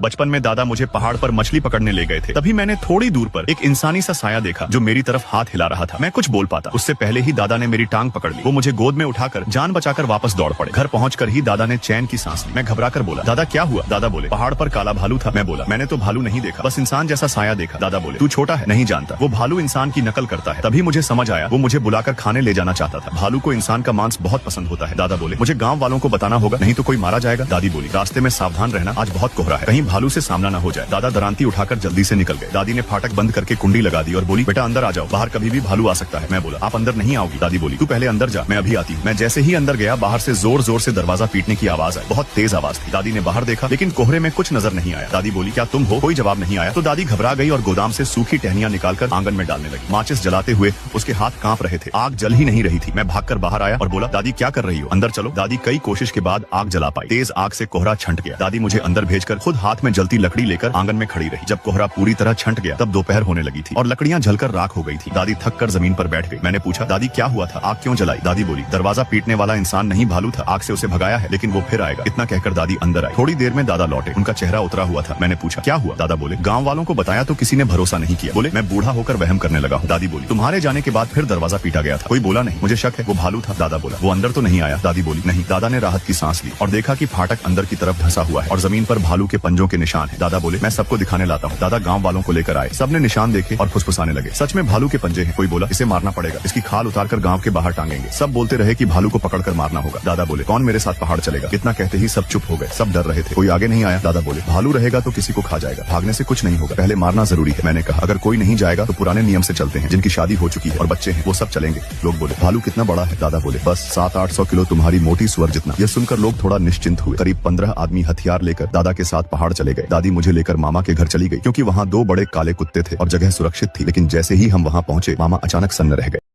बचपन में दादा मुझे पहाड़ पर मछली पकड़ने ले गए थे। तभी मैंने थोड़ी दूर पर एक इंसानी सा साया देखा जो मेरी तरफ हाथ हिला रहा था। मैं कुछ बोल पाता उससे पहले ही दादा ने मेरी टांग पकड़ ली। वो मुझे गोद में उठाकर जान बचाकर वापस दौड़ पड़े। घर पहुंचकर ही दादा ने चैन की सांस ली। मैं घबराकर बोला, दादा क्या हुआ? दादा बोले, पहाड़ पर काला भालू था। मैं बोला, मैंने तो भालू नहीं देखा, बस इंसान जैसा साया देखा। दादा बोले, तू छोटा है, नहीं जानता, वो भालू इंसान की नकल करता है। तभी मुझे समझ आया वो मुझे बुलाकर खाने ले जाना चाहता था। भालू को इंसान का मांस बहुत पसंद होता है। दादा बोले, मुझे गाँव वालों को बताना होगा, नहीं तो कोई मारा जाएगा। दादी बोली, रास्ते में सावधान रहना, आज बहुत कोहरा है, कहीं भालू से सामना न हो जाए। दादा दरांती उठाकर जल्दी से निकल गए। दादी ने फाटक बंद करके कुंडी लगा दी और बोली, बेटा अंदर आ जाओ, बाहर कभी भी भालू आ सकता है। मैं बोला, आप अंदर नहीं आओगी। दादी बोली, तू पहले अंदर जा, मैं अभी आती हूँ। मैं जैसे ही अंदर गया, बाहर से जोर जोर से दरवाजा पीटने की आवाज आई। बहुत तेज आवाज थी। दादी ने बाहर देखा लेकिन कोहरे में कुछ नजर नहीं आया। दादी बोली, क्या तुम हो? कोई जवाब नहीं आया। तो दादी घबरा गई और गोदाम से सूखी टहनियां निकालकर आंगन में डालने लगी। माचिस जलाते हुए उसके हाथ कांप रहे थे। आग जल ही नहीं रही थी। मैं भागकर बाहर आया और बोला, दादी क्या कर रही हो? अंदर चलो। दादी कई कोशिश के बाद आग जला पाई। तेज आग से कोहरा छंट गया। दादी मुझे अंदर भेजकर खुद हाथ में जलती लकड़ी लेकर आंगन में खड़ी रही। जब कोहरा पूरी तरह छंट गया तब दोपहर होने लगी थी और लकड़ियां जलकर राख हो गई थी। दादी थक कर जमीन पर बैठ गई। मैंने पूछा, दादी क्या हुआ था? आग क्यों जलाई? दादी बोली, दरवाजा पीटने वाला इंसान नहीं भालू था, आग से उसे भगाया है, लेकिन वो फिर आएगा। इतना कहकर दादी अंदर आई। थोड़ी देर में दादा लौटे। उनका चेहरा उतरा हुआ था। मैंने पूछा, क्या हुआ? दादा बोले, गाँव वालों को बताया तो किसी ने भरोसा नहीं किया। बोले, मैं बूढ़ा होकर वहम करने लगा हूँ। दादी बोली, तुम्हारे जाने के बाद फिर दरवाजा पीटा गया था, कोई बोला नहीं? मुझे शक है वो भालू था। दादा बोला, वो अंदर तो नहीं आया? दादी बोली, नहीं। दादा ने राहत की सांस ली और देखा कि फाटक अंदर की तरफ धंसा हुआ है और जमीन पर भालू के पंजों के निशान है। दादा बोले, मैं सबको दिखाने लाता हूँ। दादा गाँव वालों को लेकर आए। सबने निशान देखे और फुसफुसाने लगे। सच में भालू के पंजे हैं। कोई बोला, इसे मारना पड़ेगा, इसकी खाल उतारकर गांव के बाहर टांगेंगे। सब बोलते रहे कि भालू को पकड़कर मारना होगा। दादा बोले, कौन मेरे साथ पहाड़ चलेगा? इतना कहते ही सब चुप हो गए। सब डर रहे थे। कोई आगे नहीं आया। दादा बोले, भालू रहेगा तो किसी को खा जाएगा, भागने से कुछ नहीं होगा, पहले मारना जरूरी है। मैंने कहा, अगर कोई नहीं जाएगा तो पुराने नियम से चलते हैं, जिनकी शादी हो चुकी है और बच्चे हैं वो सब चलेंगे। लोग बोले, भालू कितना बड़ा है? दादा बोले, बस 700-800 किलो तुम्हारी मोटी सुअर जितना। यह सुनकर लोग थोड़ा निश्चिंत हुए। करीब 15 आदमी हथियार लेकर दादा के साथ पहाड़ चले गए। दादी मुझे लेकर मामा के घर चली गई क्योंकि वहाँ 2 बड़े काले कुत्ते थे और जगह सुरक्षित थी। लेकिन जैसे ही हम वहाँ पहुंचे, मामा अचानक सन्न रह गए।